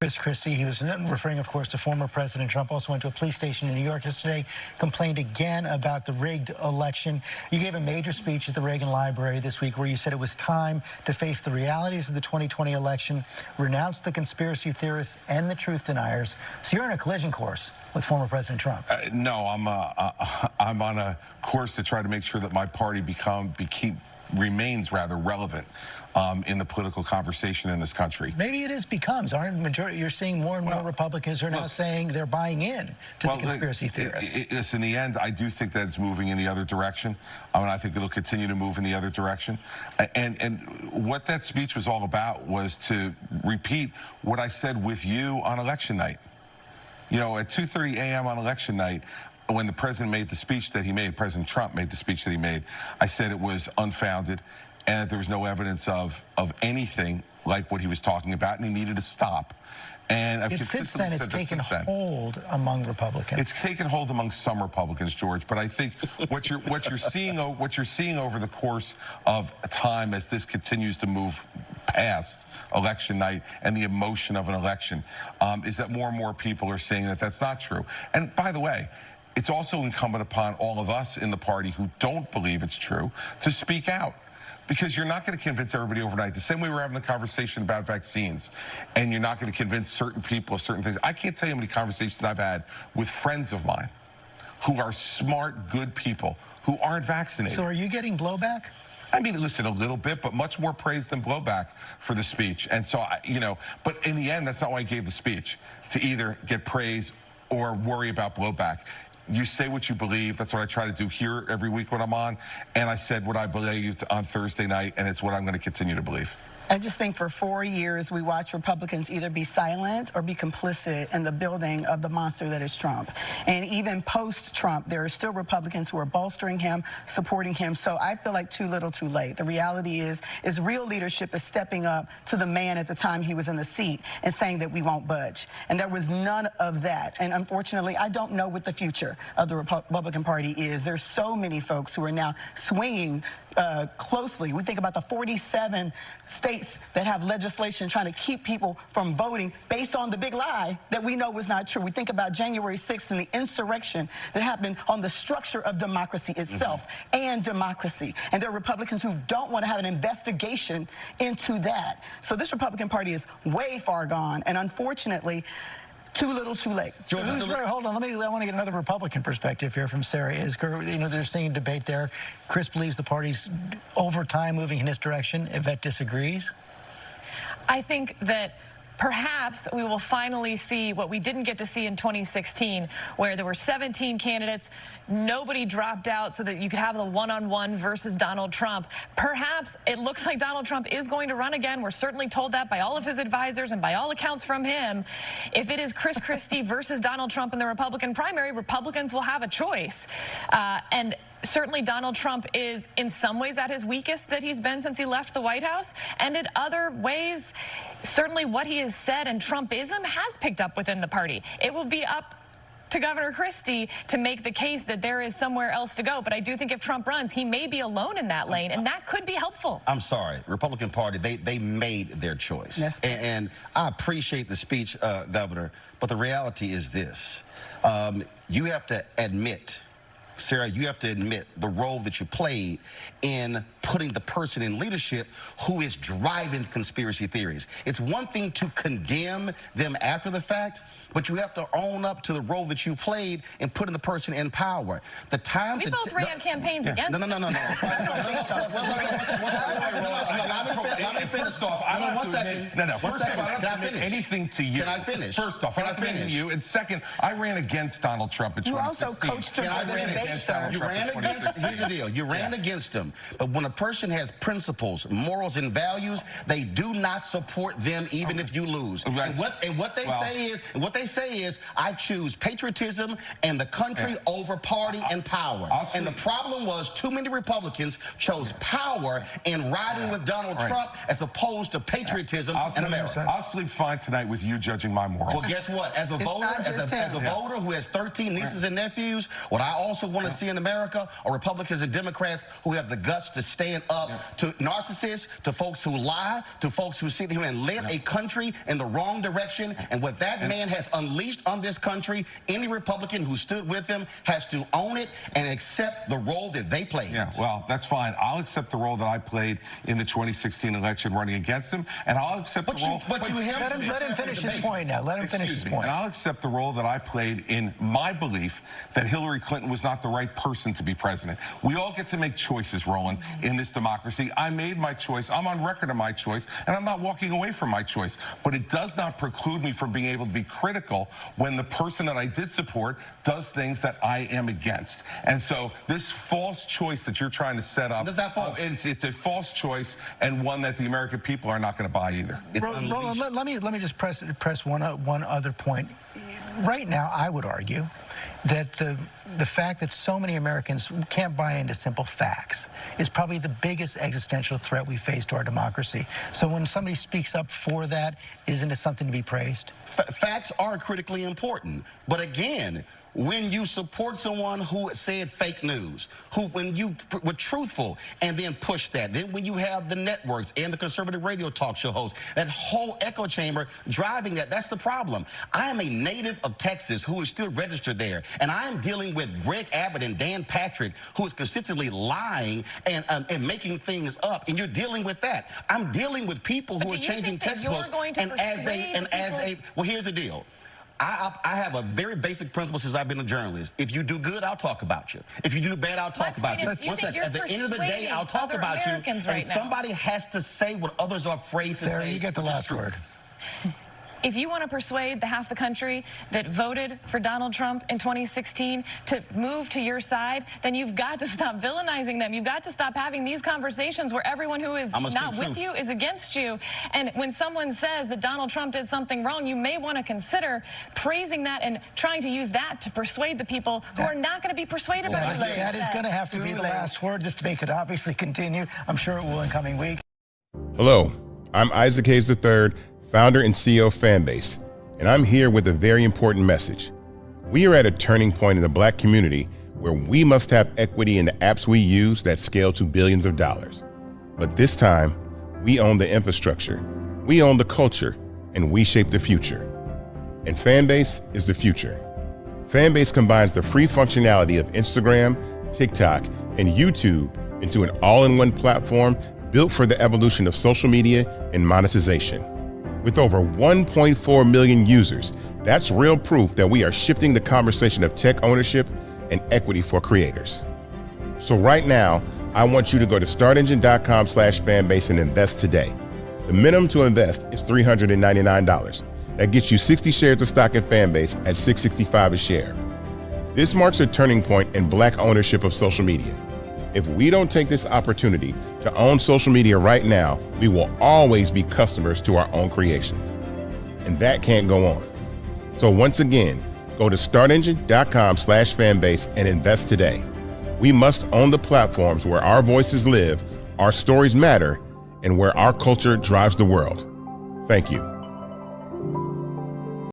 Chris Christie, he was referring, of course, to former President Trump, also went to a police station in New York yesterday, complained again about the rigged election. You gave a major speech at the Reagan Library this week where you said it was time to face the realities of the 2020 election, renounce the conspiracy theorists and the truth deniers. So you're in a collision course with former President Trump. No, I'm on a course to try to make sure that my party remains rather relevant in the political conversation in this country. Maybe it becomes. Aren't majority? You're seeing more and more Republicans are now saying they're buying in to the conspiracy theorists. In the end, I do think that it's moving in the other direction. I think it'll continue to move in the other direction. And what that speech was all about was to repeat what I said with you on election night. You know, at 2:30 a.m. on election night, when the president made the speech that he made, President Trump made the speech that he made, I said it was unfounded and that there was no evidence of anything like what he was talking about, and he needed to stop. And I've since then, it's taken hold among Republicans. It's taken hold among some Republicans, George. But I think what you're seeing over the course of time as this continues to move past election night and the emotion of an election is that more and more people are saying that that's not true. And by the way, it's also incumbent upon all of us in the party who don't believe it's true to speak out. Because you're not going to convince everybody overnight. The same way we're having the conversation about vaccines, and you're not going to convince certain people of certain things. I can't tell you how many conversations I've had with friends of mine who are smart, good people who aren't vaccinated. So are you getting blowback? I mean, listen, a little bit, but much more praise than blowback for the speech. And so, you know, but in the end, that's not why I gave the speech, to either get praise or worry about blowback. You say what you believe. That's what I try to do here every week when I'm on. And I said what I believed on Thursday night, and it's what I'm going to continue to believe. I just think for 4 years, we watch Republicans either be silent or be complicit in the building of the monster that is Trump. And even post-Trump, there are still Republicans who are bolstering him, supporting him. So I feel like too little, too late. The reality is real leadership is stepping up to the man at the time he was in the seat and saying that we won't budge. And there was none of that. And unfortunately, I don't know what the future of the Republican Party is. There's so many folks who are now swinging closely. We think about the 47 states that have legislation trying to keep people from voting based on the big lie that we know was not true. We think about January 6th and the insurrection that happened on the structure of democracy itself and democracy. And there are Republicans who don't want to have an investigation into that. So this Republican Party is way far gone, and unfortunately, too little, too late. George, hold on. I want to get another Republican perspective here from Sarah Isgur. You know, they're seeing debate there. Chris believes the party's over time moving in this direction. Yvette disagrees. I think that perhaps we will finally see what we didn't get to see in 2016, where there were 17 candidates, nobody dropped out so that you could have the one-on-one versus Donald Trump. Perhaps it looks like Donald Trump is going to run again. We're certainly told that by all of his advisors and by all accounts from him. If it is Chris Christie versus Donald Trump in the Republican primary, Republicans will have a choice. And certainly Donald Trump is in some ways at his weakest that he's been since he left the White House, and in other ways, certainly what he has said and Trumpism has picked up within the party. It will be up to Governor Christie to make the case that there is somewhere else to go. But I do think if Trump runs, he may be alone in that lane, and that could be helpful. I'm sorry. Republican Party, they made their choice. Yes. And I appreciate the speech, Governor, but the reality is this. You have to admit, Sarah, you have to admit the role that you played in putting the person in leadership who is driving conspiracy theories. It's one thing to condemn them after the fact, but you have to own up to the role that you played in putting the person in power. The time we both ran campaigns against No. Let me finish. First off, I don't have to admit, first off, I don't have to admit anything to you. Can I finish? First off, I don't have to admit to you. And second, I ran against Donald Trump in 2016. You also coached him for the debate, sir. You ran against, here's the deal, you ran against him. But when a person has principles, morals, and values, they do not support them even if you lose. And what they say is, I choose patriotism and the country over party and power. And the problem was too many Republicans chose power in riding with Donald Trump as opposed to patriotism and America. I'll sleep fine tonight with you judging my morals. Well, guess what? As a voter, as a voter who has 13 nieces and nephews, what I also want to see in America are Republicans and Democrats who have the guts to stand up to narcissists, to folks who lie, to folks who sit here and lead a country in the wrong direction. And what that man has unleashed on this country, any Republican who stood with him has to own it and accept the role that they played. Yeah, well, that's fine. I'll accept the role that I played in the 2016 election running against him, and I'll accept the role... Let him finish his point now. Let him finish his point. And I'll accept the role that I played in my belief that Hillary Clinton was not the right person to be president. We all get to make choices, Roland, in this democracy. I made my choice. I'm on record of my choice, and I'm not walking away from my choice. But it does not preclude me from being able to be critical when the person that I did support does things that I am against. And so this false choice that you're trying to set up, is that false? It's a false choice, and one that the American people are not going to buy either. Roland, let me just press one other point. Right now, I would argue that the fact that so many Americans can't buy into simple facts is probably the biggest existential threat we face to our democracy. So when somebody speaks up for that, isn't it something to be praised? Facts are critically important, but again, when you support someone who said fake news, when you were truthful and then push that, then when you have the networks and the conservative radio talk show hosts, that whole echo chamber driving that's the problem. I am a native of Texas who is still registered there, and I am dealing with Greg Abbott and Dan Patrick, who is consistently lying and making things up, and you're dealing with that. I'm dealing with people who are changing textbooks, well, here's the deal. I have a very basic principle since I've been a journalist. If you do good, I'll talk about you. If you do bad, I'll talk about you. At the end of the day, I'll talk about you. And somebody has to say what others are afraid to say. Sarah, you get the last word. If you want to persuade the half the country that voted for Donald Trump in 2016 to move to your side, then you've got to stop villainizing them. You've got to stop having these conversations where everyone who is not with you is against you. And when someone says that Donald Trump did something wrong, you may want to consider praising that and trying to use that to persuade the people who are not going to be persuaded by what you That is going to have to be the last word. This debate could obviously continue. I'm sure it will in coming weeks. Hello, I'm Isaac Hayes III, founder and CEO of Fanbase, and I'm here with a very important message. We are at a turning point in the Black community where we must have equity in the apps we use that scale to billions of dollars. But this time, we own the infrastructure, we own the culture, and we shape the future. And Fanbase is the future. Fanbase combines the free functionality of Instagram, TikTok, and YouTube into an all-in-one platform built for the evolution of social media and monetization. With over 1.4 million users, that's real proof that we are shifting the conversation of tech ownership and equity for creators. So right now, I want you to go to startengine.com/fanbase and invest today. The minimum to invest is $399. That gets you 60 shares of stock in Fanbase at $665 a share. This marks a turning point in Black ownership of social media. If we don't take this opportunity to own social media right now, we will always be customers to our own creations. And that can't go on. So once again, go to startengine.com/fanbase and invest today. We must own the platforms where our voices live, our stories matter, and where our culture drives the world. Thank you.